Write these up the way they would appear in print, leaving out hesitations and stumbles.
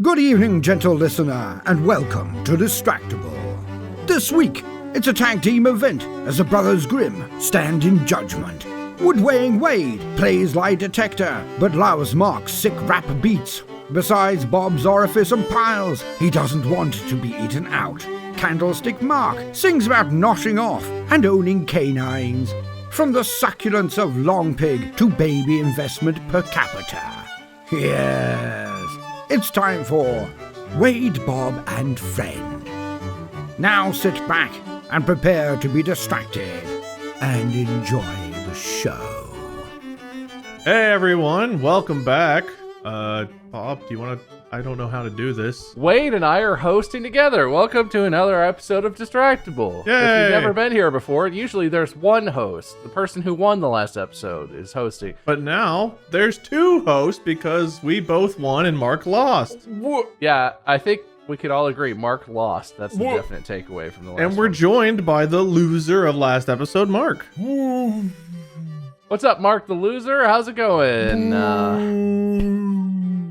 Good evening, gentle listener, and welcome to Distractible. This week, it's a tag team event as the Brothers Grimm stand in judgment. Wood-weighing Wade plays lie detector, but loves Mark's sick rap beats. Besides Bob's orifice and piles, he doesn't want to be eaten out. Candlestick Mark sings about noshing off and owning canines. From the succulence of Long Pig to baby investment per capita. Yes, it's time for Wade, Bob, and Friend. Now sit back and prepare to be distracted and enjoy the show. Hey everyone, welcome back. Bob, do you want to... I don't know how to do this. Wade and I are hosting together. Welcome to another episode of Distractible. Yay! If you've never been here before, usually there's one host. The person who won the last episode is hosting. But now, there's two hosts because we both won and Mark lost. Yeah, I think we could all agree Mark lost. That's the definite takeaway from the last And we're one. joined by the loser of last episode, Mark. What's up, Mark the loser? How's it going?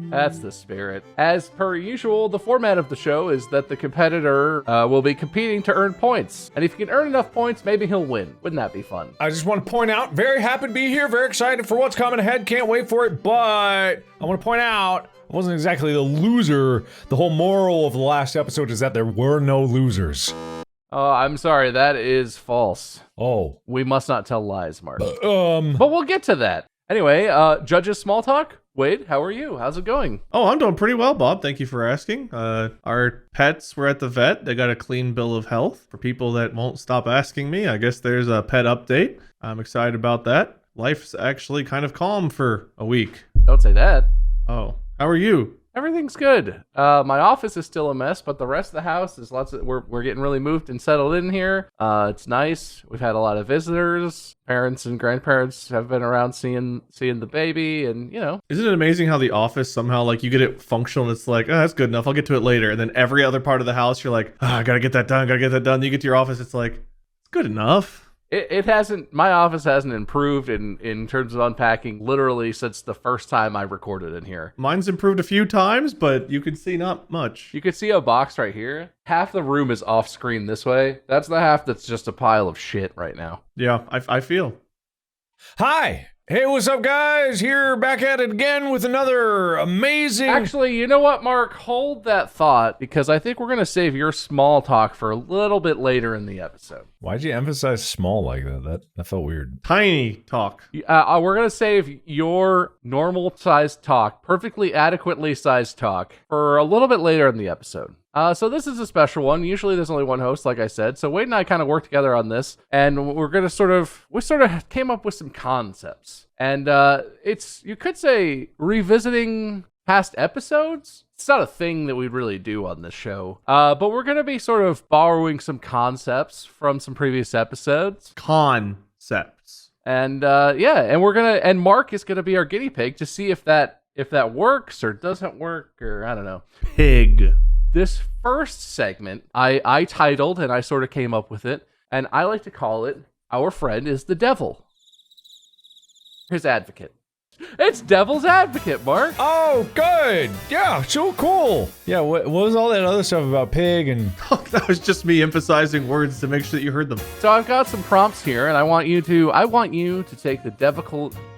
That's the spirit. As per usual, the format of the show is that the competitor will be competing to earn points. And if he can earn enough points, maybe he'll win. Wouldn't that be fun? I just want to point out, very happy to be here, very excited for what's coming ahead, can't wait for it, but I want to point out, I wasn't exactly the loser. The whole moral of the last episode is that there were no losers. Oh, I'm sorry, that is false. Oh. We must not tell lies, Mark. But we'll get to that. Anyway, judges small talk. Wade, how are you? How's it going? Oh, I'm doing pretty well, Bob. Thank you for asking. Our pets were at the vet. They got a clean bill of health. For people that won't stop asking me, I guess there's a pet update. I'm excited about that. Life's actually kind of calm for a week. Don't say that. Oh, how are you? Everything's good. My office is still a mess, but the rest of the house is we're getting really moved and settled in here. It's nice. We've had a lot of visitors. Parents and grandparents have been around seeing the baby, and you know. Isn't it amazing how the office somehow, like, you get it functional and it's like, oh, that's good enough, I'll get to it later. And then every other part of the house, you're like, I gotta get that done. You get to your office, it's like, it's good enough. It hasn't, my office hasn't improved in terms of unpacking literally since the first time I recorded in here. Mine's improved a few times, but you can see not much. You can see a box right here. Half the room is off screen this way. That's the half that's just a pile of shit right now. Yeah, I feel. hi! Hey, what's up, guys? Here, back at it again with another amazing... Actually, you know what, Mark? Hold that thought, because I think we're going to save your small talk for a little bit later in the episode. Why'd you emphasize small like that? That felt weird. Tiny talk. We're going to save your normal-sized talk, perfectly adequately sized talk, for a little bit later in the episode. So this is a special one. Usually there's only one host, like I said. So Wade and I kind of worked together on this, and we're going to we came up with some concepts. And it's, you could say, revisiting past episodes. It's not a thing that we'd really do on this show. But we're going to be sort of borrowing some concepts from some previous episodes. Concepts. And and Mark is going to be our guinea pig to see if that works or doesn't work, or I don't know. Pig. This first segment, I titled, and I sort of came up with it, and I like to call it, Our Friend is the Devil. His advocate. It's Devil's Advocate, Mark. Oh, good! Yeah, so cool! Yeah, what was all that other stuff about pig and... That was just me emphasizing words to make sure that you heard them. So I've got some prompts here, and I want you to take the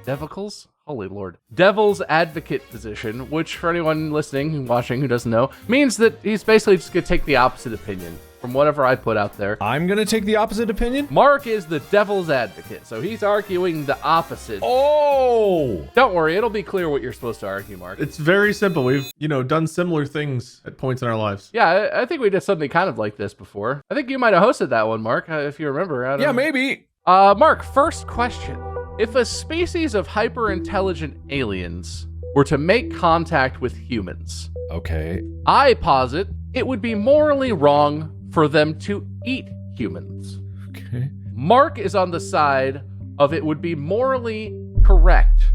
Devils? Holy Lord. Devil's advocate position, which for anyone listening and watching who doesn't know, means that he's basically just going to take the opposite opinion from whatever I put out there. I'm gonna take the opposite opinion? Mark is the devil's advocate, so he's arguing the opposite. Oh! Don't worry, it'll be clear what you're supposed to argue, Mark. It's very simple. We've, done similar things at points in our lives. Yeah, I think we did something kind of like this before. I think you might have hosted that one, Mark, if you remember. I don't know. Maybe. Mark, first question. If a species of hyper-intelligent aliens were to make contact with humans, Okay. I posit it would be morally wrong for them to eat humans. Okay. Mark is on the side of it would be morally correct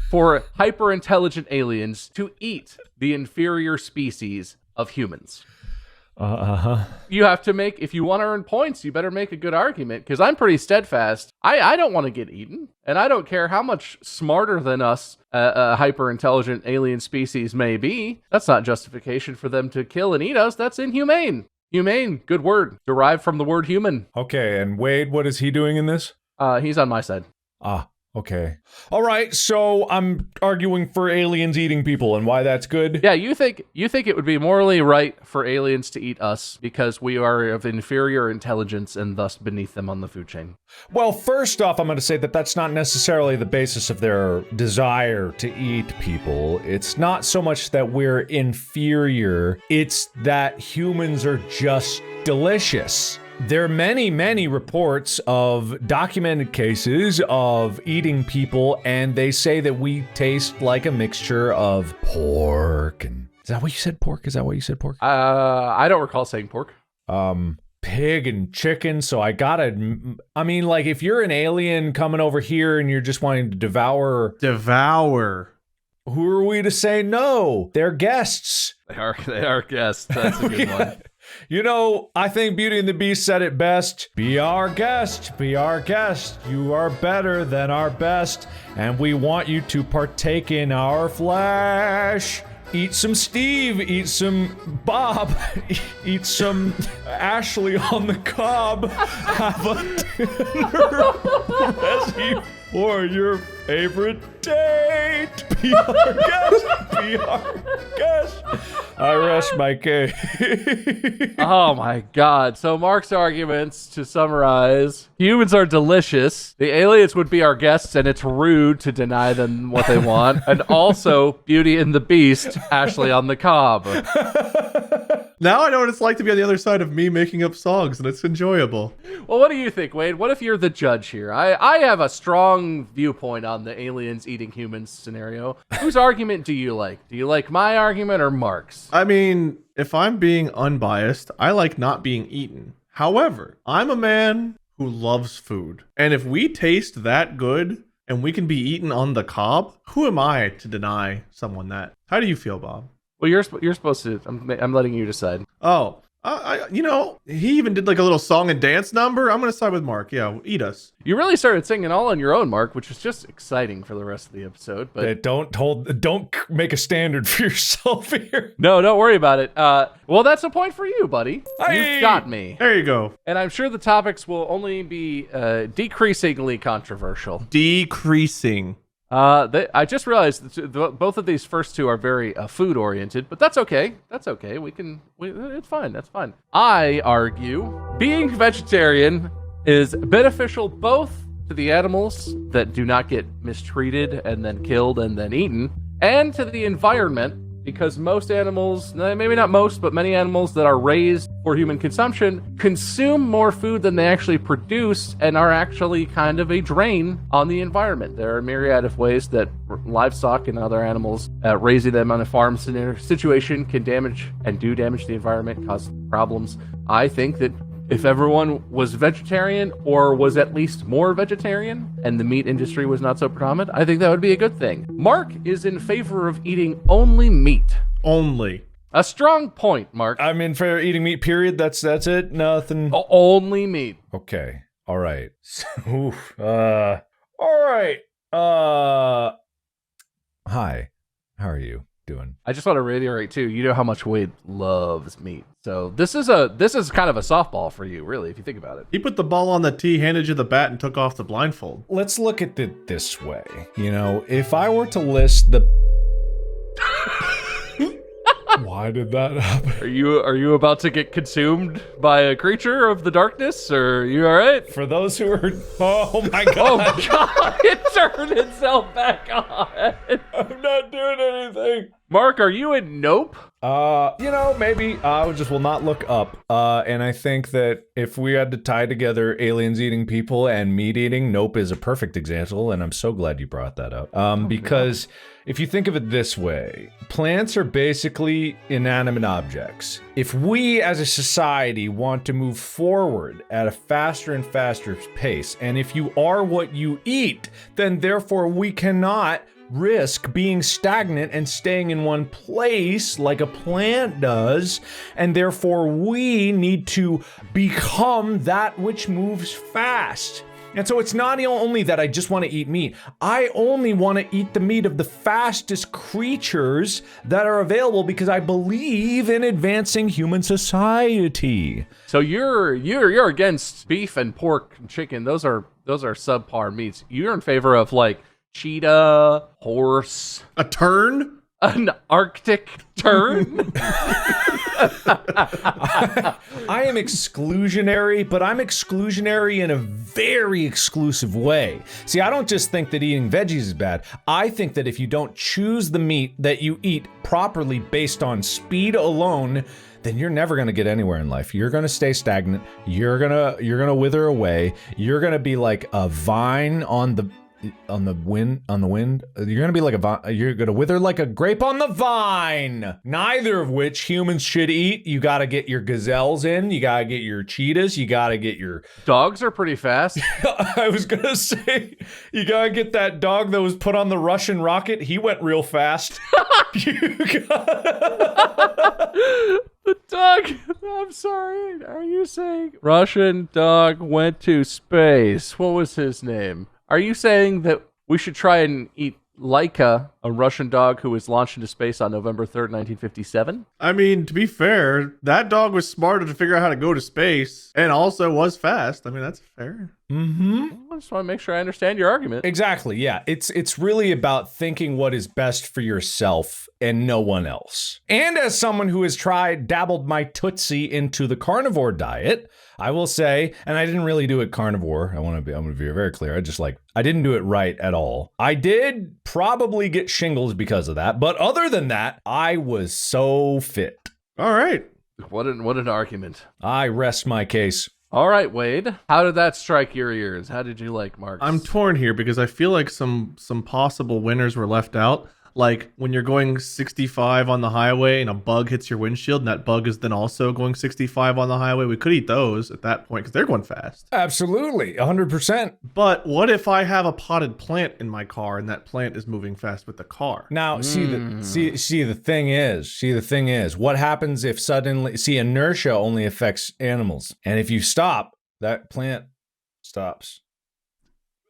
for hyper-intelligent aliens to eat the inferior species of humans. You have to make, if you want to earn points, you better make a good argument, because I'm pretty steadfast. I don't want to get eaten, and I don't care how much smarter than us a hyper-intelligent alien species may be. That's not justification for them to kill and eat us. That's inhumane. Humane, good word, derived from the word human. Okay, and Wade, what is he doing in this? He's on my side. Okay. All right, so I'm arguing for aliens eating people and why that's good. Yeah, you think it would be morally right for aliens to eat us because we are of inferior intelligence and thus beneath them on the food chain? Well, first off, I'm going to say that that's not necessarily the basis of their desire to eat people. It's not so much that we're inferior, it's that humans are just delicious. There are many, many reports of documented cases of eating people, and they say that we taste like a mixture of pork and... Is that what you said, pork? Is that what you said, pork? I don't recall saying pork. Pig and chicken, so I mean, like, if you're an alien coming over here and you're just wanting to devour... Who are we to say no? They're guests. They are guests. That's a good one. You know, I think Beauty and the Beast said it best. Be our guest, be our guest. You are better than our best, and we want you to partake in our flesh. Eat some Steve, eat some Bob, eat some Ashley on the cob. Have a dinner recipe for your favorite date. Be our guest, be our guest. I rest my case. Oh my god. So Mark's arguments, to summarize, humans are delicious. The aliens would be our guests, and it's rude to deny them what they want. And also, Beauty and the Beast, Ashley on the cob. Now I know what it's like to be on the other side of me making up songs, and it's enjoyable. Well, what do you think, Wade? What if you're the judge here? I have a strong viewpoint on the aliens eating humans scenario. Whose argument do you like? Do you like my argument or Mark's? I mean, if I'm being unbiased, I like not being eaten. However, I'm a man who loves food. And if we taste that good and we can be eaten on the cob, who am I to deny someone that? How do you feel, Bob? Well, you're supposed to. I'm letting you decide. Oh, he even did like a little song and dance number. I'm going to side with Mark. Yeah, eat us. You really started singing all on your own, Mark, which is just exciting for the rest of the episode. But don't make a standard for yourself here. No, don't worry about it. Well, that's a point for you, buddy. Hey! You've got me. There you go. And I'm sure the topics will only be decreasingly controversial. Decreasing. I just realized both of these first two are very food oriented, but that's okay. That's okay. It's fine. That's fine. I argue being vegetarian is beneficial both to the animals that do not get mistreated and then killed and then eaten, and to the environment, because most animals, maybe not most, but many animals that are raised for human consumption consume more food than they actually produce and are actually kind of a drain on the environment. There are a myriad of ways that livestock and other animals, raising them on a farm situation can damage and do damage the environment, cause problems. I think that if everyone was vegetarian or was at least more vegetarian and the meat industry was not so predominant, I think that would be a good thing. Mark is in favor of eating only meat. Only. A strong point, Mark. I'm in favor of eating meat, period. That's it. Nothing. Only meat. Okay. All right. All right. Hi. How are you doing? I just want to reiterate too, you know how much Wade loves meat. So this is kind of a softball for you, really, if you think about it. He put the ball on the tee, handed you the bat, and took off the blindfold. Let's look at it this way. You know, if I were to list the... Why did that happen? Are you about to get consumed by a creature of the darkness, or are you all right? For those who are... Oh my god. Oh god, it turned itself back on. I'm not doing anything. Mark, are you in Nope? Maybe I just will not look up. And I think that if we had to tie together aliens eating people and meat eating, Nope is a perfect example, and I'm so glad you brought that up. Because if you think of it this way, plants are basically inanimate objects. If we as a society want to move forward at a faster and faster pace, and if you are what you eat, then therefore we cannot risk being stagnant and staying in one place like a plant does, and therefore we need to become that which moves fast. And so it's not only that I just want to eat meat. I only want to eat the meat of the fastest creatures that are available because I believe in advancing human society. So you're against beef and pork and chicken. Those are subpar meats. You're in favor of like cheetah, horse, A turn? an Arctic tern. I am exclusionary, but I'm exclusionary in a very exclusive way. See, I don't just think that eating veggies is bad. I think that if you don't choose the meat that you eat properly based on speed alone, then you're never going to get anywhere in life. You're going to stay stagnant. You're going to wither away. You're going to be like a vine on the wind. You're gonna be like you're gonna wither like a grape on the vine. Neither of which humans should eat. You gotta get your gazelles in, you gotta get your cheetahs, you gotta get your Dogs are pretty fast. I was gonna say, you gotta get that dog that was put on the Russian rocket. He went real fast. The dog. I'm sorry. Are you saying Russian dog went to space? What was his name? Are you saying that we should try and eat Laika, a Russian dog who was launched into space on November 3rd, 1957? I mean, to be fair, that dog was smarter to figure out how to go to space and also was fast. I mean, that's fair. Mm-hmm. I just want to make sure I understand your argument. Exactly, yeah. It's really about thinking what is best for yourself and no one else. And as someone who has dabbled my tootsie into the carnivore diet, I will say, and I didn't really do it carnivore. I'm going to be very clear. I didn't do it right at all. I did probably get shingles because of that, but other than that, I was so fit. All right. What an argument. I rest my case. All right, Wade. How did that strike your ears? How did you like Mark's? I'm torn here because I feel like some possible winners were left out. Like when you're going 65 on the highway and a bug hits your windshield and that bug is then also going 65 on the highway, we could eat those at that point because they're going fast. Absolutely, 100%. But what if I have a potted plant in my car and that plant is moving fast with the car? Now, the thing is, what happens if suddenly, inertia only affects animals. And if you stop, that plant stops.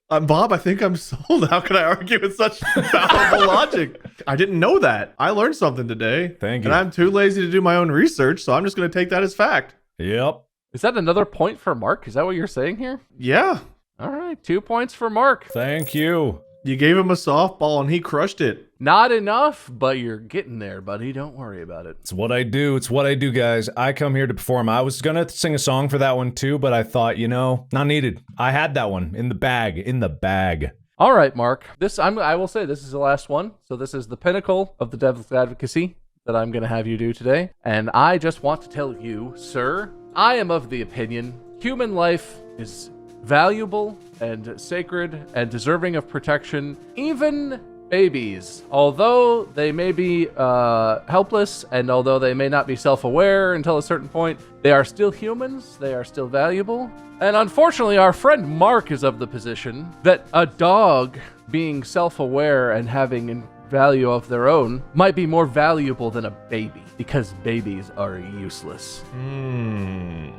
Bob, I think I'm sold. How can I argue with such fallible logic? I didn't know that. I learned something today. Thank you. And I'm too lazy to do my own research, so I'm just going to take that as fact. Yep. Is that another point for Mark? Is that what you're saying here? Yeah. All right, 2 points for Mark. Thank you. You gave him a softball and he crushed it. Not enough, but you're getting there, buddy. Don't worry about it. It's what I do. It's what I do, guys. I come here to perform. I was going to sing a song for that one too, but I thought, not needed. I had that one in the bag. All right, Mark. I will say this is the last one. So this is the pinnacle of the devil's advocacy that I'm going to have you do today. And I just want to tell you, sir, I am of the opinion human life is valuable and sacred and deserving of protection. Even babies, although they may be helpless and although they may not be self-aware until a certain point, they are still humans, they are still valuable. And unfortunately, our friend Mark is of the position that a dog being self-aware and having value of their own might be more valuable than a baby because babies are useless.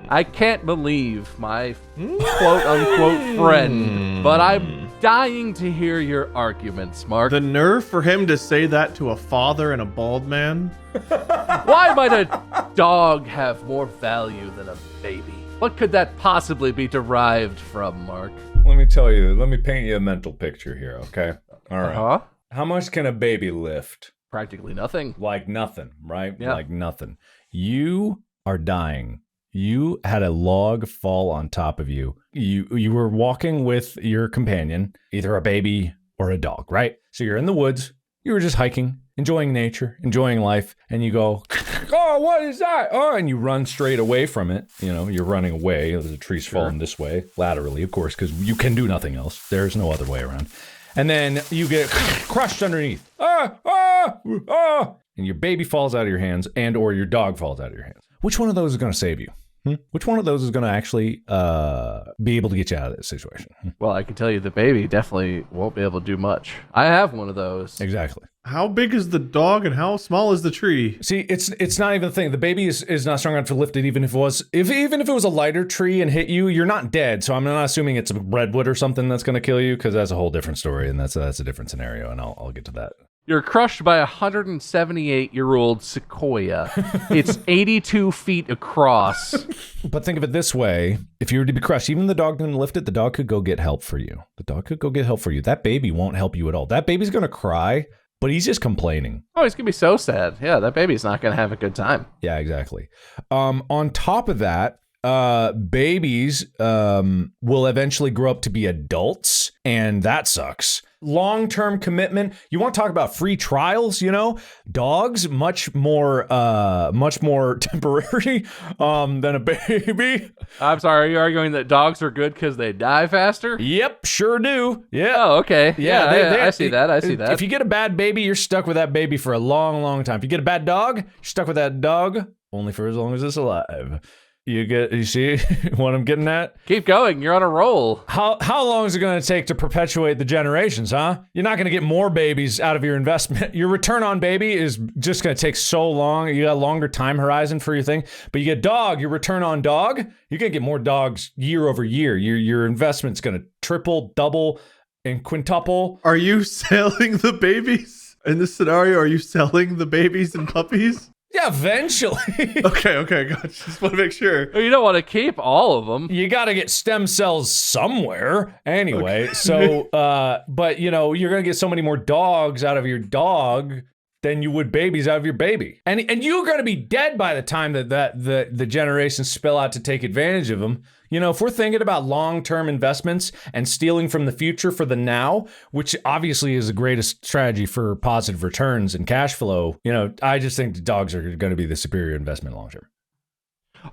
I can't believe my quote-unquote friend, but I'm dying to hear your arguments, Mark. The nerve for him to say that to a father and a bald man. Why might a dog have more value than a baby? What could that possibly be derived from, Mark? Let me paint you a mental picture here, okay? All right. Uh-huh. How much can a baby lift? Practically nothing. Like nothing, right? Yeah. Like nothing. You are dying. You had a log fall on top of you. You were walking with your companion, either a baby or a dog, right? So you're in the woods. You were just hiking, enjoying nature, enjoying life, and you go, oh, what is that? Oh, and you run straight away from it. You're running away. The tree's falling this way, laterally, of course, because you can do nothing else. There's no other way around. And then you get crushed underneath. And your baby falls out of your hands or your dog falls out of your hands. Which one of those is going to save you? Which one of those is going to actually be able to get you out of this situation? Well, I can tell you the baby definitely won't be able to do much. I have one of those. Exactly. How big is the dog and how small is the tree? See, it's not even the thing. The baby is not strong enough to lift it, even if it was a lighter tree and hit you, you're not dead. So I'm not assuming it's a redwood or something that's going to kill you, because that's a whole different story, and that's a different scenario, and I'll get to that. You're crushed by a 178-year-old sequoia. It's 82 feet across. But think of it this way. If you were to be crushed, even the dog didn't lift it, the dog could go get help for you. That baby won't help you at all. That baby's going to cry, but he's just complaining. Oh, he's going to be so sad. Yeah, that baby's not going to have a good time. Yeah, exactly. On top of that, babies will eventually grow up to be adults, and that sucks. Long-term commitment. You want to talk about free trials, Dogs, much more temporary than a baby. I'm sorry, are you arguing that dogs are good because they die faster? Yep, sure do. Yeah. Oh, okay. Yeah, I see that. If you get a bad baby, you're stuck with that baby for a long, long time. If you get a bad dog, you're stuck with that dog only for as long as it's alive. You see what I'm getting at? Keep going. You're on a roll. How long is it going to take to perpetuate the generations, huh? You're not going to get more babies out of your investment. Your return on baby is just going to take so long. You got a longer time horizon for your thing. But you get dog, your return on dog, you're going to get more dogs year over year. Your investment's going to triple, double, and quintuple. Are you selling the babies? In this scenario, are you selling the babies and puppies? Yeah, eventually. Okay, gotcha. Just want to make sure. Well, you don't want to keep all of them. You got to get stem cells somewhere. Anyway, so, but you're going to get so many more dogs out of your dog than you would babies out of your baby. And you're going to be dead by the time that the generations spill out to take advantage of them. If we're thinking about long-term investments and stealing from the future for the now, which obviously is the greatest strategy for positive returns and cash flow, I just think the dogs are going to be the superior investment long-term.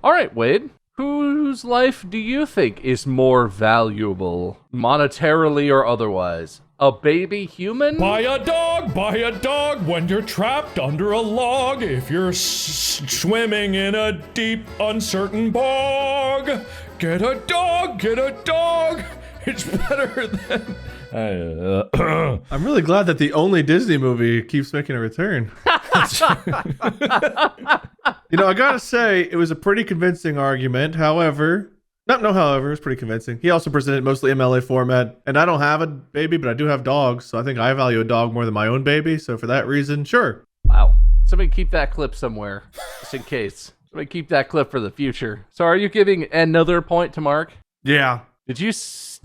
All right, Wade. Whose life do you think is more valuable, monetarily or otherwise? A baby human? Buy a dog when you're trapped under a log. If you're swimming in a deep, uncertain bog. Get a dog. It's better than... I'm really glad that the only Disney movie keeps making a return. I gotta say, it was a pretty convincing argument. However, it was pretty convincing. He also presented mostly MLA format, and I don't have a baby, but I do have dogs, so I think I value a dog more than my own baby, so for that reason, sure. Wow. Somebody keep that clip somewhere, just in case. Somebody keep that clip for the future. So are you giving another point to Mark? Yeah. Did you see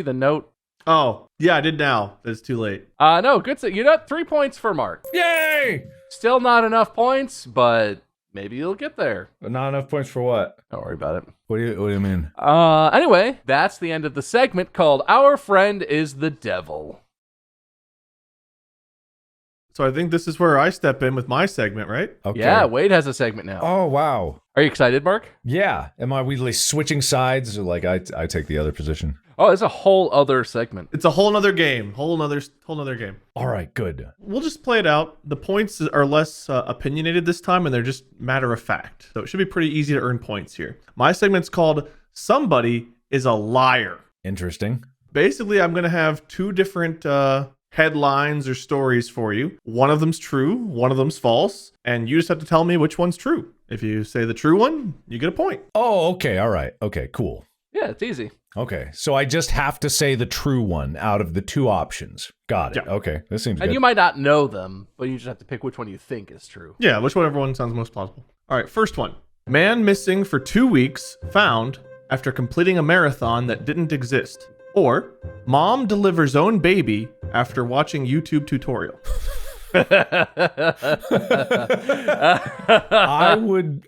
the note? Oh, yeah, I did now. It's too late. No, good. You got 3 points for Mark. Yay! Still not enough points, but maybe you'll get there. Not enough points for what? Don't worry about it. What do you mean? Anyway, that's the end of the segment called Our Friend is the Devil. So I think this is where I step in with my segment, right? Okay. Yeah, Wade has a segment now. Oh, wow. Are you excited, Mark? Yeah. Am I really switching sides, or like I take the other position? Oh, it's a whole other segment. It's a whole nother game. Whole nother game. All right, good. We'll just play it out. The points are less opinionated this time, and they're just matter of fact. So it should be pretty easy to earn points here. My segment's called Somebody is a Liar. Interesting. Basically, I'm going to have two different headlines or stories for you. One of them's true, one of them's false, and you just have to tell me which one's true. If you say the true one, you get a point. Oh, okay. All right. Okay, cool. Yeah, it's easy. Okay, so I just have to say the true one out of the two options. Got it. Yeah. Okay, this seems And good. you might not know them, but you just have to pick which one you think is true. Yeah, whichever one sounds most plausible. All right, first one. Man missing for 2 weeks, found after completing a marathon that didn't exist. Or, mom delivers own baby after watching YouTube tutorial.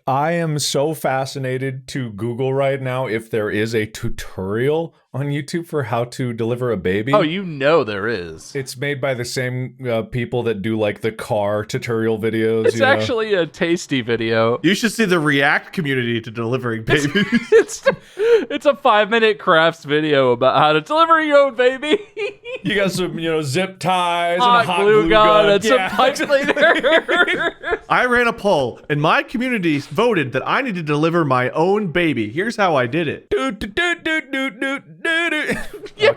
I am so fascinated to Google right now if there is a tutorial on YouTube for how to deliver a baby. Oh, there is. It's made by the same people that do like the car tutorial videos. It's actually a tasty video. You should see the React community to delivering babies. It's a 5-minute crafts video about how to deliver your own baby. You got some, zip ties Hot and a hot glue gun and Yeah. some pipe cleaner. I ran a poll, and my community voted that I need to deliver my own baby. Here's how I did it. Yeah.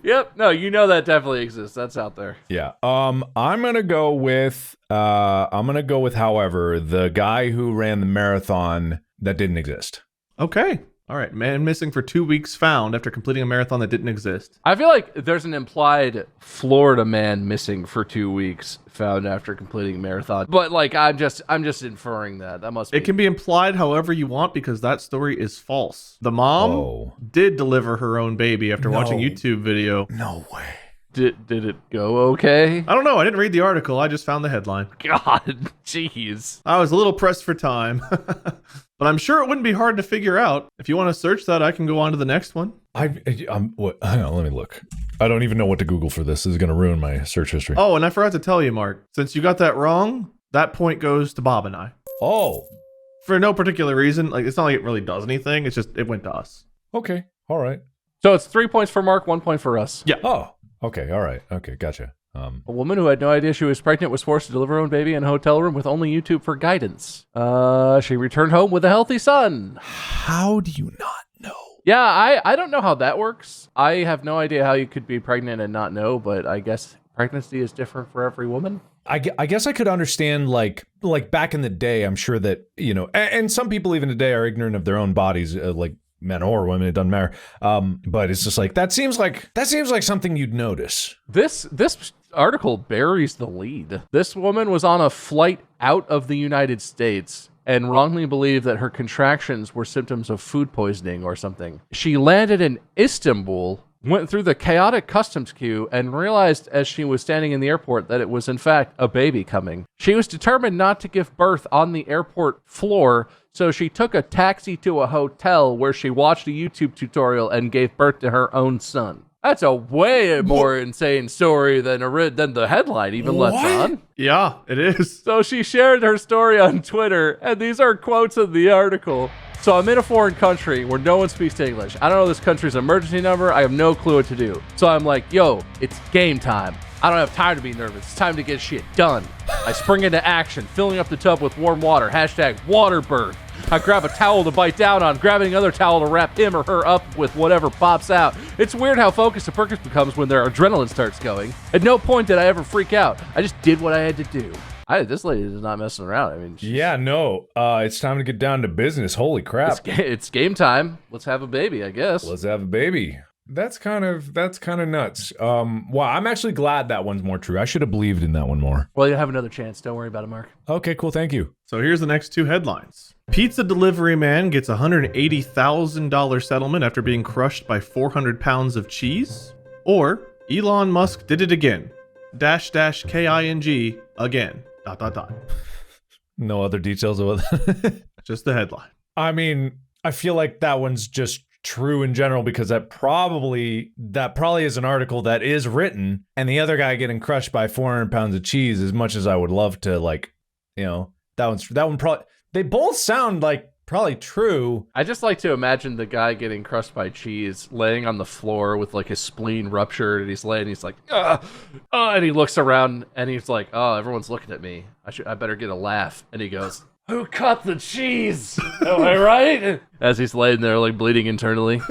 Yep. No, you know that definitely exists. That's out there. Yeah. I'm gonna go with however, the guy who ran the marathon that didn't exist. Okay. All right. Man missing for 2 weeks found after completing a marathon that didn't exist. I feel like there's an implied Florida man missing for 2 weeks found after completing a marathon. But like I'm just inferring that. That must be. It can be implied however you want because that story is false. The mom did deliver her own baby after watching a YouTube video. No way. Did it go okay? I don't know. I didn't read the article. I just found the headline. God, jeez. I was a little pressed for time. But I'm sure it wouldn't be hard to figure out. If you want to search that, I can go on to the next one. Hang on, let me look. I don't even know what to Google for this. This is going to ruin my search history. Oh, and I forgot to tell you, Mark. Since you got that wrong, that point goes to Bob and I. Oh. For no particular reason. Like, it's not like it really does anything. It's just, it went to us. Okay. All right. So it's 3 points for Mark, 1 point for us. Yeah. Oh. Okay. All right. Okay. Gotcha. A woman who had no idea she was pregnant was forced to deliver her own baby in a hotel room with only YouTube for guidance. She returned home with a healthy son. How do you not know? Yeah, I don't know how that works. I have no idea how you could be pregnant and not know, but I guess pregnancy is different for every woman. I guess I could understand, like back in the day, I'm sure that, and some people even today are ignorant of their own bodies, like men or women, it doesn't matter. But it's just like, that seems like something you'd notice. This article buries the lead. This woman was on a flight out of the United States and wrongly believed that her contractions were symptoms of food poisoning or something. She landed in Istanbul, went through the chaotic customs queue, and realized as she was standing in the airport that it was in fact a baby coming. She was determined not to give birth on the airport floor, so she took a taxi to a hotel where she watched a YouTube tutorial and gave birth to her own son. That's a way more insane story than the headline even lets on. Yeah, it is. So she shared her story on Twitter, and these are quotes of the article. So I'm in a foreign country where no one speaks English. I don't know this country's emergency number. I have no clue what to do. So I'm like, yo, it's game time. I don't have time to be nervous. It's time to get shit done. I spring into action, filling up the tub with warm water. #waterbirth. I grab a towel to bite down on, grabbing another towel to wrap him or her up with whatever pops out. It's weird how focused a person becomes when their adrenaline starts going. At no point did I ever freak out. I just did what I had to do. This lady is not messing around. I mean, it's time to get down to business. Holy crap. It's game time. Let's have a baby, I guess. Let's have a baby. That's kind of nuts. Wow, I'm actually glad that one's more true. I should have believed in that one more. Well, you'll have another chance. Don't worry about it, Mark. Okay, cool. Thank you. So here's the next two headlines. Pizza delivery man gets $180,000 settlement after being crushed by 400 pounds of cheese. Or Elon Musk did it again. --KING again. ... No other details about that. Just the headline. I mean, I feel like that one's just true in general because that probably is an article that is written, and the other guy getting crushed by 400 pounds of cheese, as much as I would love to, that one probably, they both sound like probably true. I just like to imagine the guy getting crushed by cheese laying on the floor with like his spleen ruptured, and he's like, and he looks around and he's like, oh, everyone's looking at me. I better get a laugh. And he goes, who cut the cheese? Am I right? As he's laying there like bleeding internally.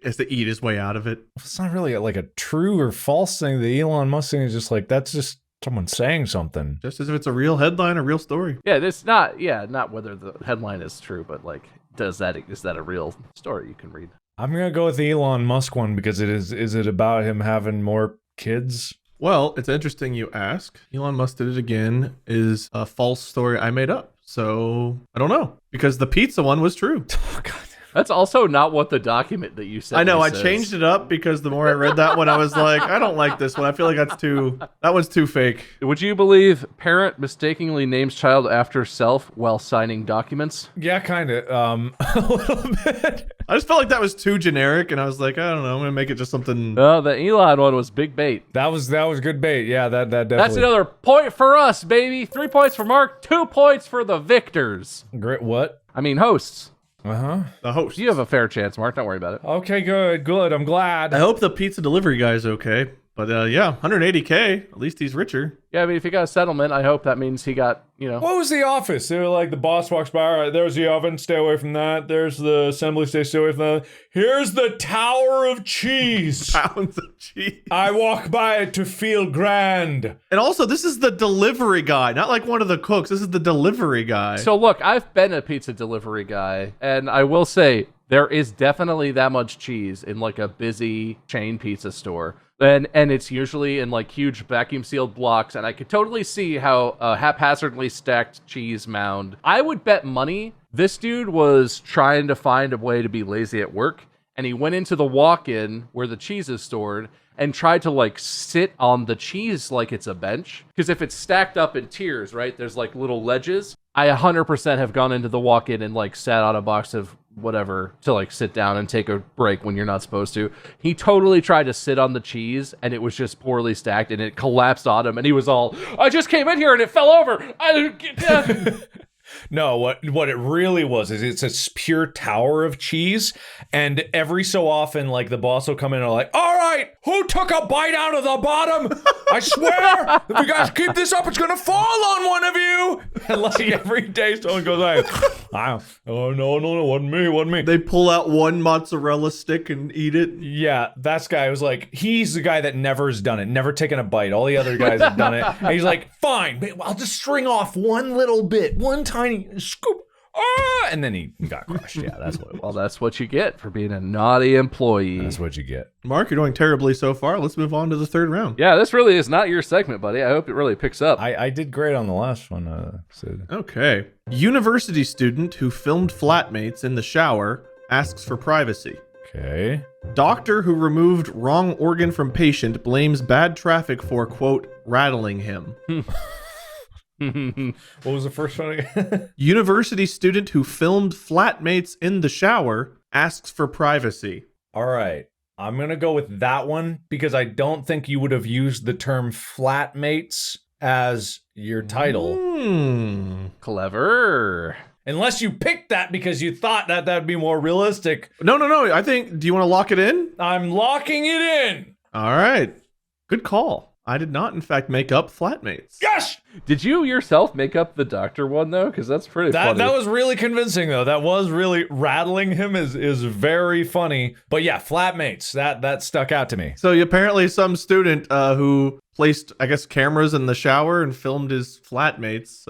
Has to eat his way out of it. It's not really like a true or false thing. The Elon Musk thing is just like, that's just someone saying something. Just as if it's a real headline, a real story. Yeah, it's not. Yeah, not whether the headline is true, but like, is that a real story you can read? I'm gonna go with the Elon Musk one because it is. Is it about him having more kids? Well, it's interesting you ask. Elon Musk did it again is a false story I made up. So I don't know because the pizza one was true. Oh God. That's also not what the document that you sent I know, I says. changed it up because the more I read that one, I was like, I don't like this one. I feel like that one's too fake. Would you believe parent mistakenly names child after self while signing documents? Yeah, kind of. A little bit. I just felt like that was too generic, and I was like, I don't know, I'm gonna make it just something. Oh, the Elon one was big bait. That was good bait. Yeah, that definitely. That's another point for us, baby. 3 points for Mark, 2 points for the victors. Great. What? I mean, hosts. The host. You have a fair chance, Mark. Don't worry about it. Okay, good. I'm glad. I hope the pizza delivery guy's okay. But yeah, 180K. At least he's richer. Yeah, I mean, if he got a settlement, I hope that means he got, What was the office? They were like, the boss walks by, all right, there's the oven, stay away from that. There's the assembly station, stay away from that. Here's the tower of cheese. Pounds of cheese. I walk by it to feel grand. And also, this is the delivery guy, not like one of the cooks. This is the delivery guy. So look, I've been a pizza delivery guy, and I will say there is definitely that much cheese in like a busy chain pizza store. And it's usually in like huge vacuum sealed blocks, and I could totally see how a haphazardly stacked cheese mound. I would bet money this dude was trying to find a way to be lazy at work, and he went into the walk-in where the cheese is stored and tried to like sit on the cheese like it's a bench. Because if it's stacked up in tiers, right, there's like little ledges. I 100% have gone into the walk-in and like sat on a box of whatever to like sit down and take a break when you're not supposed to. He totally tried to sit on the cheese and it was just poorly stacked and it collapsed on him and he was all, I just came in here and it fell over. No, what it really was is it's a pure tower of cheese, and every so often, like, the boss will come in and like, all right, who took a bite out of the bottom? I swear, if you guys keep this up, it's gonna fall on one of you. And like every day, someone goes like, oh no, wasn't me. They pull out one mozzarella stick and eat it. Yeah, that guy was like, he's the guy that never has done it, never taken a bite. All the other guys have done it. And he's like, fine, I'll just string off one little bit, one tiny scoop. And then he got crushed. Yeah, that's what it was. Well, that's what you get for being a naughty employee. That's what you get. Mark, you're doing terribly so far. Let's move on to the third round. Yeah, this really is not your segment, buddy. I hope it really picks up. I did great on the last one, Sid. Okay. University student who filmed flatmates in the shower asks for privacy. Okay. Doctor who removed wrong organ from patient blames bad traffic for, quote, rattling him. What was the first one again? University student who filmed flatmates in the shower asks for privacy. All right. I'm going to go with that one because I don't think you would have used the term flatmates as your title. Clever. Unless you picked that because you thought that would be more realistic. No. I think, do you want to lock it in? I'm locking it in. All right. Good call. I did not, in fact, make up flatmates. Yes! Did you yourself make up the doctor one, though? Because that's pretty funny. That was really convincing, though. That was really rattling him is very funny. But yeah, flatmates, that stuck out to me. So apparently some student who placed, I guess, cameras in the shower and filmed his flatmates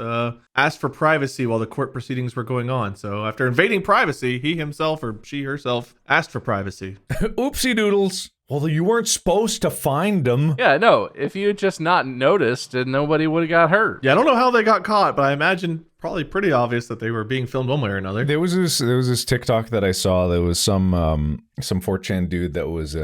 asked for privacy while the court proceedings were going on. So after invading privacy, he himself or she herself asked for privacy. Oopsie doodles. Well, you weren't supposed to find them. Yeah, no. If you had just not noticed, and notobody would have got hurt. Yeah, I don't know how they got caught, but I imagine probably pretty obvious that they were being filmed one way or another. There was this TikTok that I saw. There was some 4chan dude that was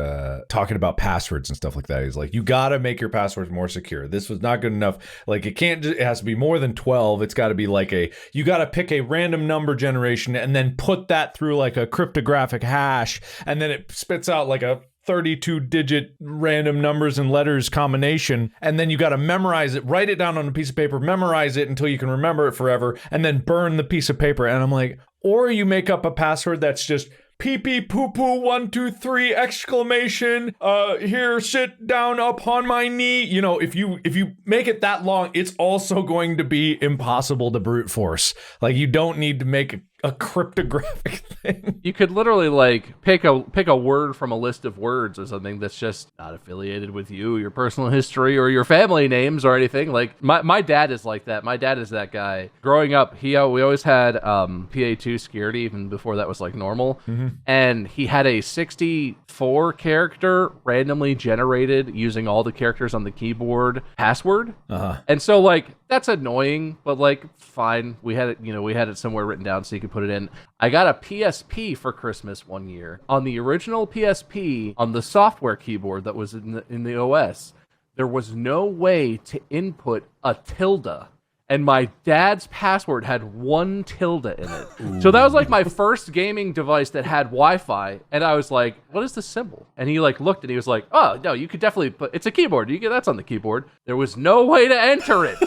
talking about passwords and stuff like that. He's like, you gotta make your passwords more secure. This was not good enough. Like, it has to be more than 12. It's got to be like you gotta pick a random number generation and then put that through like a cryptographic hash, and then it spits out like a 32-digit random numbers and letters combination, and then you got to memorize it, write it down on a piece of paper, memorize it until you can remember it forever, and then burn the piece of paper. And I'm like, or you make up a password that's just pee pee poo poo 1 2 3 exclamation, here, sit down upon my knee. You know, if you make it that long, it's also going to be impossible to brute force. Like, you don't need to make a cryptographic thing. You could literally like pick a word from a list of words or something that's just not affiliated with you, your personal history, or your family names or anything. Like my dad is like that. My dad is that guy. Growing up, we always had PA2 security even before that was like normal, and he had a 64 character randomly generated using all the characters on the keyboard password. And so like that's annoying, but like fine. We had it somewhere written down so you could put it in. I got a PSP for Christmas one year. On the original PSP, on the software keyboard that was in the OS, there was no way to input a tilde. And my dad's password had 1 tilde in it. Ooh. So that was like my first gaming device that had Wi-Fi. And I was like, what is this symbol? And he like looked and he was like, oh, no, you could definitely put, it's a keyboard. That's on the keyboard. There was no way to enter it.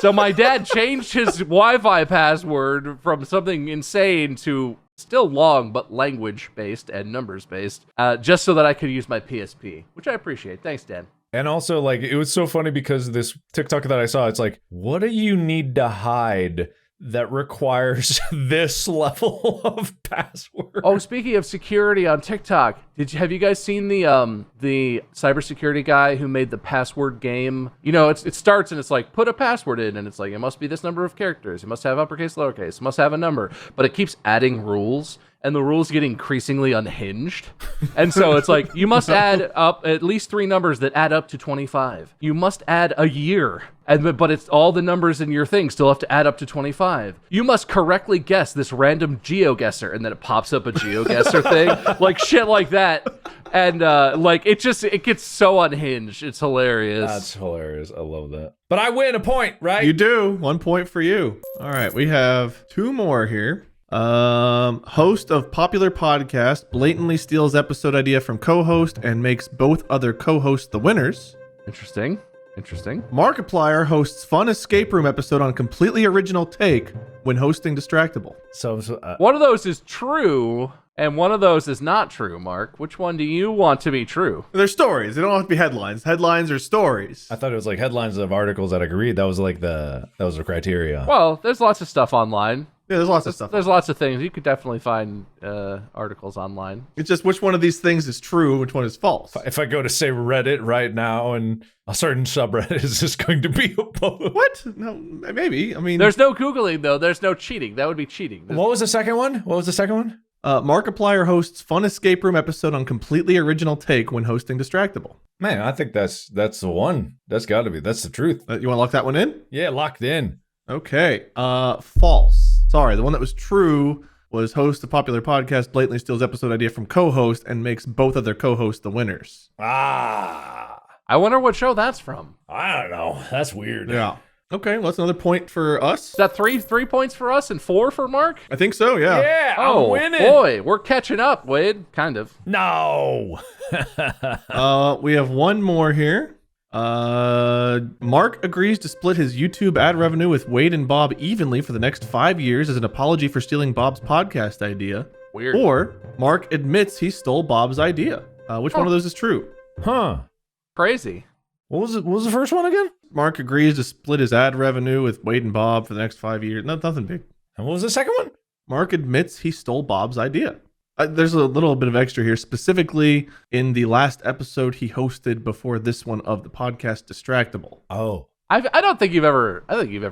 So my dad changed his Wi-Fi password from something insane to still long, but language-based and numbers-based, just so that I could use my PSP, which I appreciate. Thanks, Dad. And also, like, it was so funny because this TikTok that I saw, it's like, what do you need to hide that requires this level of password? Oh, speaking of security on TikTok, have you guys seen the cybersecurity guy who made the password game? You know, it starts and it's like, put a password in, and it's like, it must be this number of characters, it must have uppercase, lowercase, it must have a number, but it keeps adding rules. And the rules get increasingly unhinged. And so it's like, you must add up at least 3 numbers that add up to 25. You must add a year. But it's all the numbers in your thing still have to add up to 25. You must correctly guess this random GeoGuessr. And then it pops up a GeoGuessr thing. Like shit like that. And like it gets so unhinged. It's hilarious. That's hilarious. I love that. But I win a point, right? You do. 1 point for you. All right, we have 2 more here. Host of popular podcast blatantly steals episode idea from co-host and makes both other co-hosts the winners. Interesting. Markiplier hosts fun escape room episode on completely original take when hosting Distractible. So one of those is true, and one of those is not true, Mark. Which one do you want to be true? They're stories. They don't have to be headlines. Headlines are stories. I thought it was like headlines of articles that I could read. That was the criteria. Well, there's lots of stuff online. Yeah, there's lots of stuff. There's lots of things. You could definitely find articles online. It's just which one of these things is true, which one is false. If I go to say Reddit right now and a certain subreddit is just going to be opposed. What? No, maybe. I mean, there's no Googling though. There's no cheating. That would be cheating. What was the second one? Markiplier hosts fun escape room episode on completely original take when hosting Distractible. Man, I think that's the one. That's got to be. That's the truth. You want to lock that one in? Yeah, locked in. Okay. False. Sorry, the one that was true was host of popular podcast blatantly steals episode idea from co-host and makes both of their co-hosts the winners. I wonder what show that's from. I don't know. That's weird. Yeah. Okay, well, that's another point for us. Is that three points for us and 4 for Mark? I think so, yeah. Yeah, I'm winning. Boy, we're catching up, Wade. Kind of. No. We have one more here. Mark agrees to split his YouTube ad revenue with Wade and Bob evenly for the next 5 years as an apology for stealing Bob's podcast idea. Weird. Or Mark admits he stole Bob's idea. Which one of those is true? Huh. Crazy. What was the first one again? Mark agrees to split his ad revenue with Wade and Bob for the next 5 years. Nothing big. And what was the second one? Mark admits he stole Bob's idea. There's a little bit of extra here, specifically in the last episode he hosted before this one of the podcast Distractible. Oh. I don't think you've ever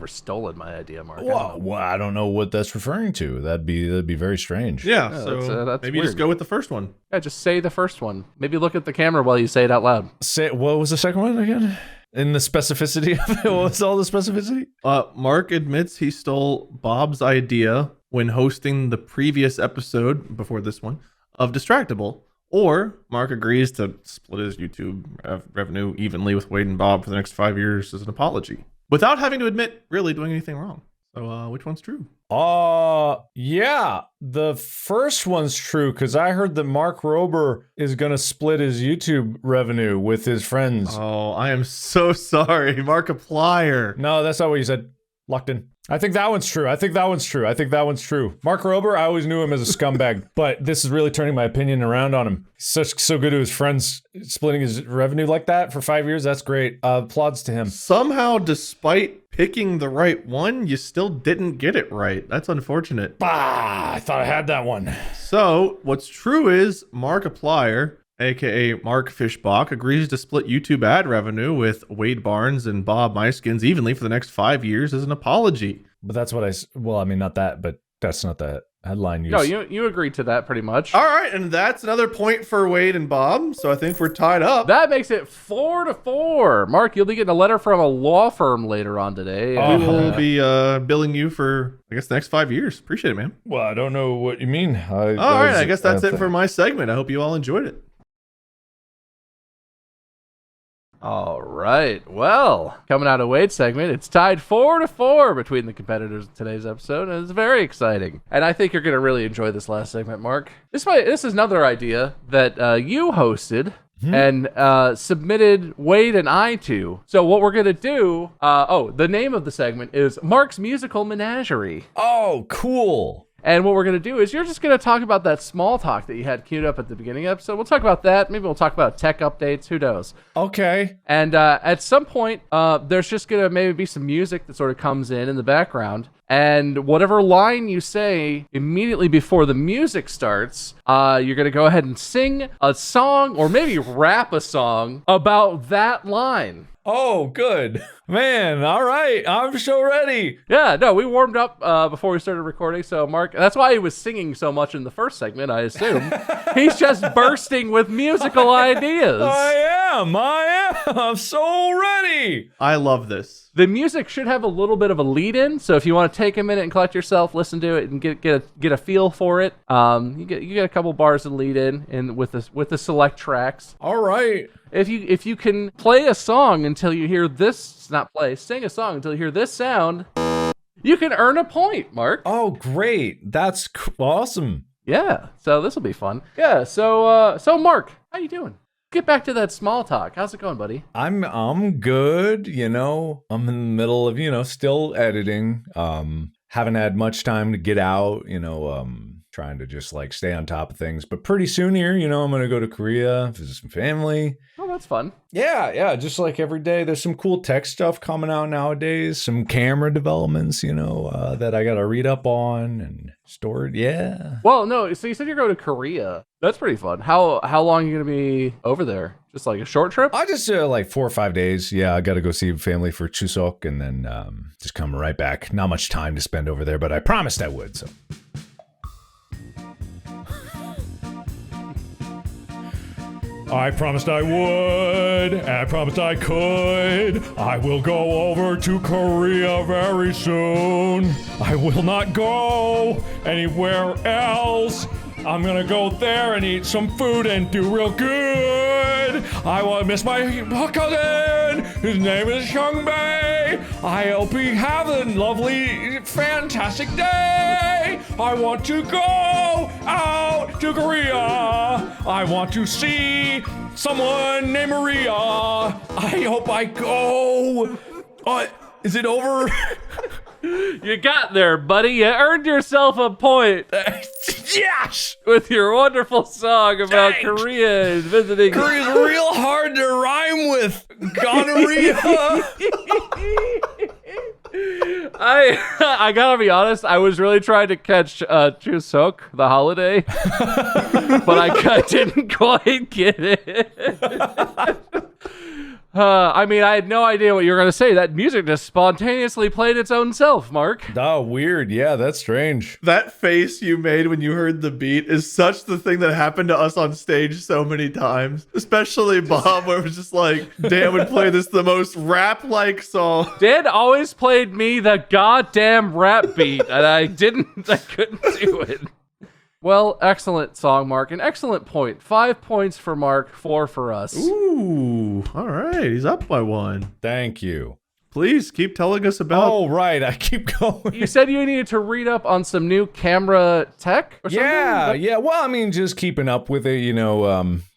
stolen my idea, Mark. Well, I don't know what that's referring to. That'd be very strange. Yeah, so that's maybe you just go with the first one. Yeah, just say the first one. Maybe look at the camera while you say it out loud. What was the second one again? In the specificity of it? What was all the specificity? Mark admits he stole Bob's idea when hosting the previous episode, before this one, of Distractible. Or Mark agrees to split his YouTube revenue evenly with Wade and Bob for the next 5 years as an apology, without having to admit really doing anything wrong. So which one's true? Yeah, the first one's true because I heard that Mark Rober is going to split his YouTube revenue with his friends. Oh, I am so sorry. Markiplier. No, that's not what you said. Locked in. I think that one's true. Mark Rober, I always knew him as a scumbag, but this is really turning my opinion around on him. So good to his friends, splitting his revenue like that for 5 years. That's great. Applauds to him. Somehow, despite picking the right one, you still didn't get it right. That's unfortunate. Bah, I thought I had that one. So what's true is Markiplier, aka Mark Fishbach, agrees to split YouTube ad revenue with Wade Barnes and Bob Myskins evenly for the next 5 years as an apology. But that's what not that, but that's not the headline. No, you agreed to that pretty much. All right, and that's another point for Wade and Bob, so I think we're tied up. That makes it 4-4. Mark, you'll be getting a letter from a law firm later on today. We will be billing you for, I guess, the next 5 years. Appreciate it, man. Well, I don't know what you mean. All right, I guess that's it for my segment. I hope you all enjoyed it. All right. Well, coming out of Wade's segment, it's tied 4-4 between the competitors in today's episode, and it's very exciting. And I think you're going to really enjoy this last segment, Mark. This is another idea that you hosted and submitted Wade and I to. So what we're going to do, the name of the segment is Mark's Musical Menagerie. Oh, cool. And what we're going to do is you're just going to talk about that small talk that you had queued up at the beginning of the episode. We'll talk about that. Maybe we'll talk about tech updates. Who knows? Okay. And at some point, there's just going to maybe be some music that sort of comes in the background. And whatever line you say immediately before the music starts, you're going to go ahead and sing a song or maybe rap a song about that line. Oh, good. Man, all right. I'm so ready. Yeah, no, we warmed up before we started recording. So, Mark, that's why he was singing so much in the first segment, I assume. He's just bursting with musical ideas. I am. I'm so ready. I love this. The music should have a little bit of a lead in, so if you want to take a minute and collect yourself, listen to it, and get a feel for it, you get a couple bars of lead in with the select tracks. All right. If you can play a song until you hear this, not play, sing a song until you hear this sound, you can earn a point, Mark. Oh, great. That's awesome. Yeah, so this will be fun. Yeah, so Mark, how you doing? Get back to that small talk. How's it going, buddy? I'm good, I'm in the middle of, still editing. Haven't had much time to get out, trying to just like stay on top of things. But pretty soon here, I'm going to go to Korea, visit some family. Oh, that's fun. Yeah, just like every day, there's some cool tech stuff coming out nowadays, some camera developments, that I got to read up on and stored. Yeah. Well, no, so you said you're going to Korea. That's pretty fun. How long are you going to be over there? Just like a short trip? I just like 4 or 5 days. Yeah, I got to go see family for Chuseok and then just come right back. Not much time to spend over there, but I promised I would, so. I promised I would, and I promised I could. I will go over to Korea very soon. I will not go anywhere else. I'm gonna go there and eat some food and do real good. I won't miss my cousin. His name is Hyungbae. I hope he have a lovely, fantastic day. I want to go out to Korea. I want to see someone named Maria. I hope I go. Is it over? You got there, buddy. You earned yourself a point. Yes! With your wonderful song about Korea and visiting. Korea's real hard to rhyme with. Gonorrhea. I gotta be honest, I was really trying to catch Chuseok, the holiday, but I didn't quite get it. I had no idea what you were going to say. That music just spontaneously played its own self, Mark. Oh, weird. Yeah, that's strange. That face you made when you heard the beat is such the thing that happened to us on stage so many times. Especially Bob, where it was just like, Dan would play the most rap-like song. Dan always played me the goddamn rap beat, and I couldn't do it. Well, excellent song, Mark. An excellent point. 5 points for Mark, 4 for us. Ooh, all right. He's up by 1. Thank you. Please keep telling us about... Oh, right. I keep going. You said you needed to read up on some new camera tech or something? Yeah. Well, just keeping up with it,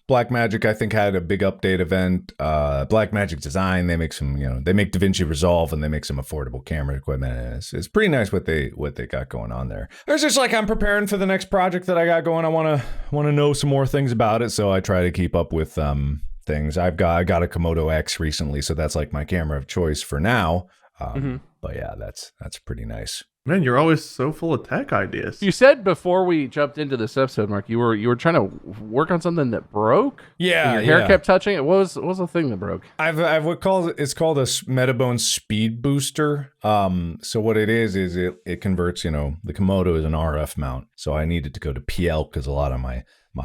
Blackmagic, I think, had a big update event. Blackmagic Design, they make some, they make DaVinci Resolve and they make some affordable camera equipment. It's pretty nice what they got going on there. It's just like I'm preparing for the next project that I got going. I want to know some more things about it, so I try to keep up with things. I got a Komodo X recently, so that's like my camera of choice for now. But yeah, that's pretty nice. Man, you're always so full of tech ideas. You said before we jumped into this episode, Mark, you were trying to work on something that broke. Yeah, and your hair kept touching it. What was the thing that broke? I've it's called a Metabone speed booster. So what it is it converts. The Komodo is an RF mount, so I needed to go to PL because a lot of my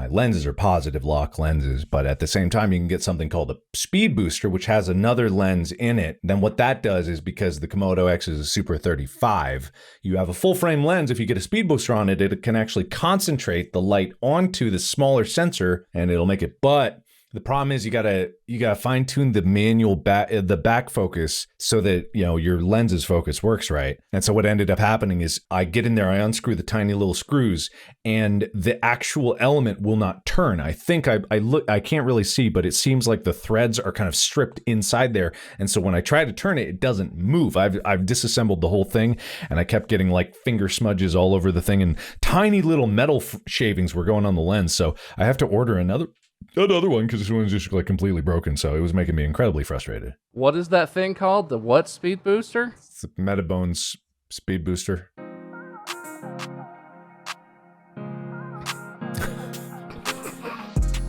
lenses are positive lock lenses, but at the same time, you can get something called a speed booster, which has another lens in it. Then what that does is, because the Komodo X is a Super 35, you have a full frame lens. If you get a speed booster on it, it can actually concentrate the light onto the smaller sensor and it'll make it. But The problem is you gotta fine tune the manual back focus so that your lens's focus works right. And so what ended up happening is I get in there, I unscrew the tiny little screws, and the actual element will not turn. I think I look, I can't really see, but it seems like the threads are kind of stripped inside there. And so when I try to turn it, it doesn't move. I've disassembled the whole thing, and I kept getting like finger smudges all over the thing, and tiny little metal shavings were going on the lens. So I have to order another one because this one's just like completely broken. So it was making me incredibly frustrated. What is that thing called? The what speed booster? It's the Metabones speed booster.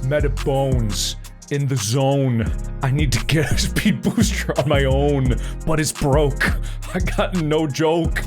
Metabones in the zone. I need to get a speed booster on my own, but it's broke. I got no joke.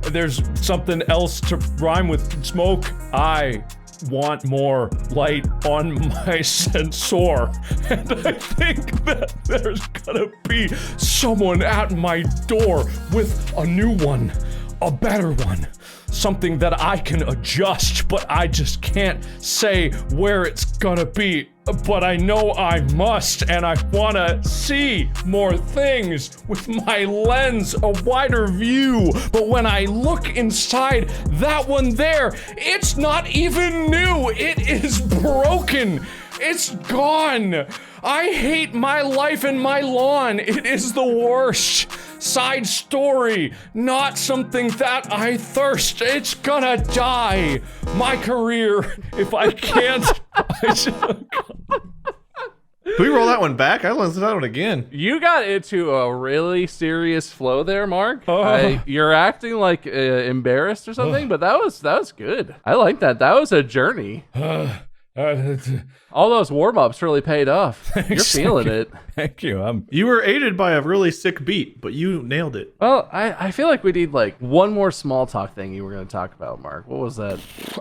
There's something else to rhyme with smoke. I want more light on my sensor, and I think that there's gonna be someone at my door with a new one, a better one, something that I can adjust, but I just can't say where it's gonna be. But I know I must, and I wanna see more things with my lens, a wider view. But when I look inside that one there, it's not even new. It is broken. It's gone. I hate my life and my lawn. It is the worst. Side story, not something that I thirst. It's gonna die. My career, if I can't. Can we roll that one back? I listened to that one again. You got into a really serious flow there, Mark. You're acting like embarrassed or something, but that was good. I like that. That was a journey. All those warm-ups really paid off. You're feeling it. Thank you. You were aided by a really sick beat, but you nailed it. Well, I feel like we need like one more small talk thing you were going to talk about, Mark. What was that?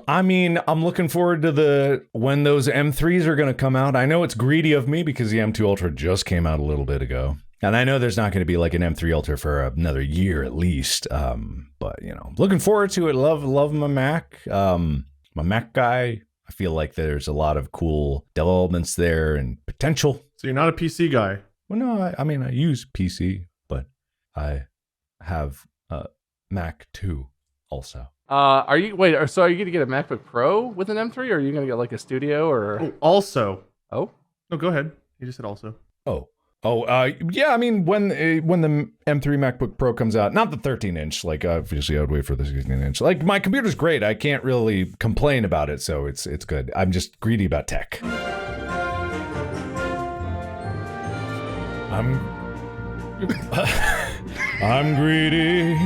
I mean, I'm looking forward to when those M3s are going to come out. I know it's greedy of me because the M2 Ultra just came out a little bit ago. And I know there's not going to be like an M3 Ultra for another year at least. But, looking forward to it. Love my Mac. My Mac guy. I feel like there's a lot of cool developments there and potential. So you're not a PC guy? Well, no, I mean, I use PC, but I have a Mac too also. So are you going to get a MacBook Pro with an M3, or are you going to get like a Studio or? Oh, also. Oh? No, go ahead. You just said also. Yeah, I mean, when the M3 MacBook Pro comes out, not the 13-inch, like obviously I would wait for the 16-inch. Like my computer's great. I can't really complain about it, so it's good. I'm just greedy about tech. I'm greedy.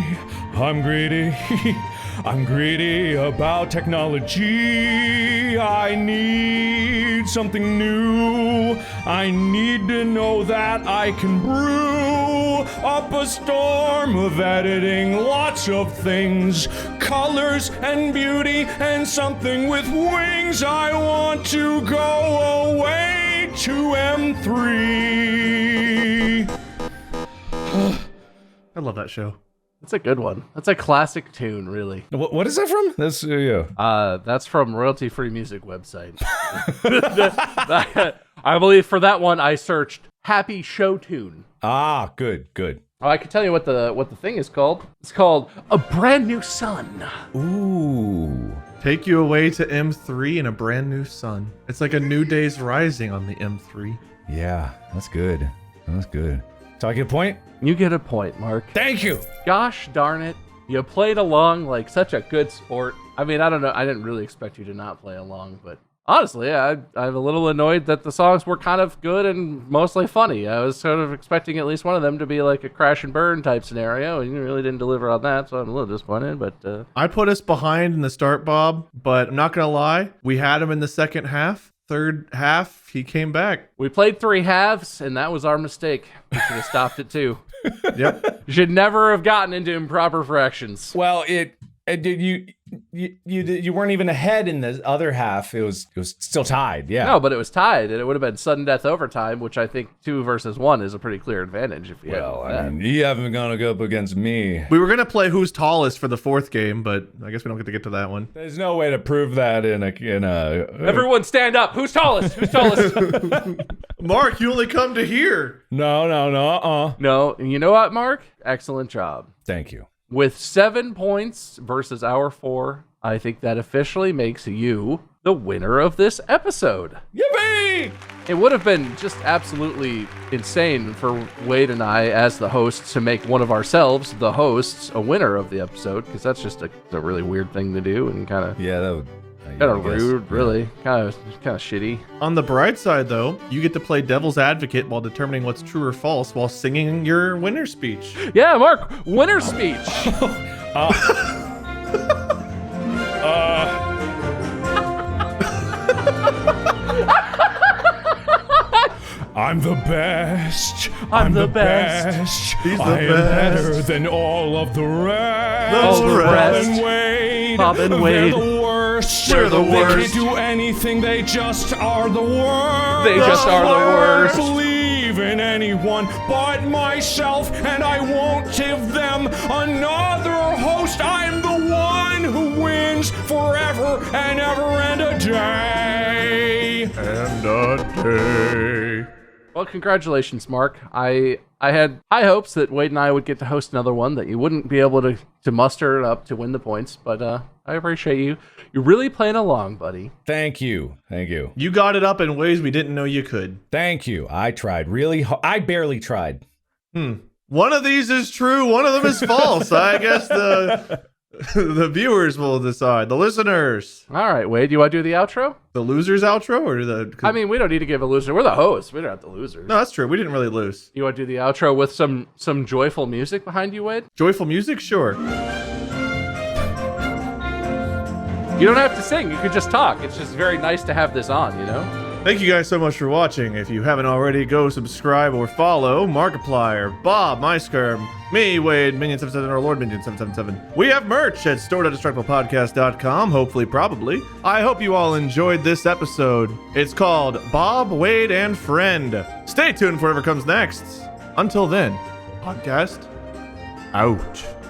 I'm greedy about technology. I need something new. I need to know that I can brew up a storm of editing, lots of things, colors and beauty, and something with wings. I want to go away to M3. I love that show. That's a good one. That's a classic tune, really. What is that from? That's That's from Royalty Free Music website. I believe for that one I searched Happy Show Tune. Ah, good. Oh, I can tell you what the thing is called. It's called A Brand New Sun. Ooh. Take you away to M3 in a brand new sun. It's like a new day's rising on the M3. Yeah, that's good. So I get a point? You get a point, Mark. Thank you. Gosh darn it. You played along like such a good sport. I mean, I don't know. I didn't really expect you to not play along, but honestly, I'm a little annoyed that the songs were kind of good and mostly funny. I was sort of expecting at least one of them to be like a crash and burn type scenario, and you really didn't deliver on that, so I'm a little disappointed, but... I put us behind in the start, Bob, but I'm not going to lie. We had him in the second half. Third half, he came back. We played 3 halves, and that was our mistake. We should have stopped it too. Yep. You should never have gotten into improper fractions. Well, You weren't even ahead in the other half. It was still tied. Yeah. No, but it was tied, and it would have been sudden death overtime, which I think 2 versus 1 is a pretty clear advantage. If you Well, had I mean, you haven't gone up against me. We were gonna play who's tallest for the 4th game, but I guess we don't get to that one. There's no way to prove that in a. everyone stand up. Who's tallest? Who's tallest? Mark, you only come to here. No. No, and you know what, Mark? Excellent job. Thank you. With 7 points versus our 4, I think that officially makes you the winner of this episode. Yippee! It would have been just absolutely insane for Wade and I, as the hosts, to make one of ourselves, the hosts, a winner of the episode, because that's just a really weird thing to do and kind of Yeah, that would. kind of rude, really. Kind of shitty. On the bright side, though, you get to play devil's advocate while determining what's true or false while singing your winner speech. Yeah, Mark, winner speech. I'm the best. I'm the best. He's the I am best. better than all of the rest. All the rest. Bob and Wade. Bob and Wade. They're the worst. We're the They worst. can't do anything. They just are the worst. They just are the worst. I don't believe in anyone but myself, and I won't give them another host. I'm the one who wins forever and ever and a day. And a day. Well, congratulations, Mark. I had high hopes that Wade and I would get to host another one, that you wouldn't be able to muster it up to win the points, but I appreciate you. You're really playing along, buddy. Thank you. Thank you. You got it up in ways we didn't know you could. Thank you. I tried really hard. I barely tried. One of these is true, one of them is false. I guess the viewers will decide. The listeners. All right, Wade, you want to do the outro? The losers outro or the? I mean, we don't need to give a loser. We're the hosts. We don't have the losers. No, that's true. We didn't really lose. You want to do the outro with some joyful music behind you, Wade? Joyful music, sure. You don't have to sing. You could just talk. It's just very nice to have this on, you know? Thank you guys so much for watching. If you haven't already, go subscribe or follow Markiplier, Bob, MySkerm, me, Wade, Minion77, or Lord Minion777. We have merch at store.distractablepodcast.com, hopefully, probably. I hope you all enjoyed this episode. It's called Bob, Wade, and Friend. Stay tuned for whatever comes next. Until then, podcast out.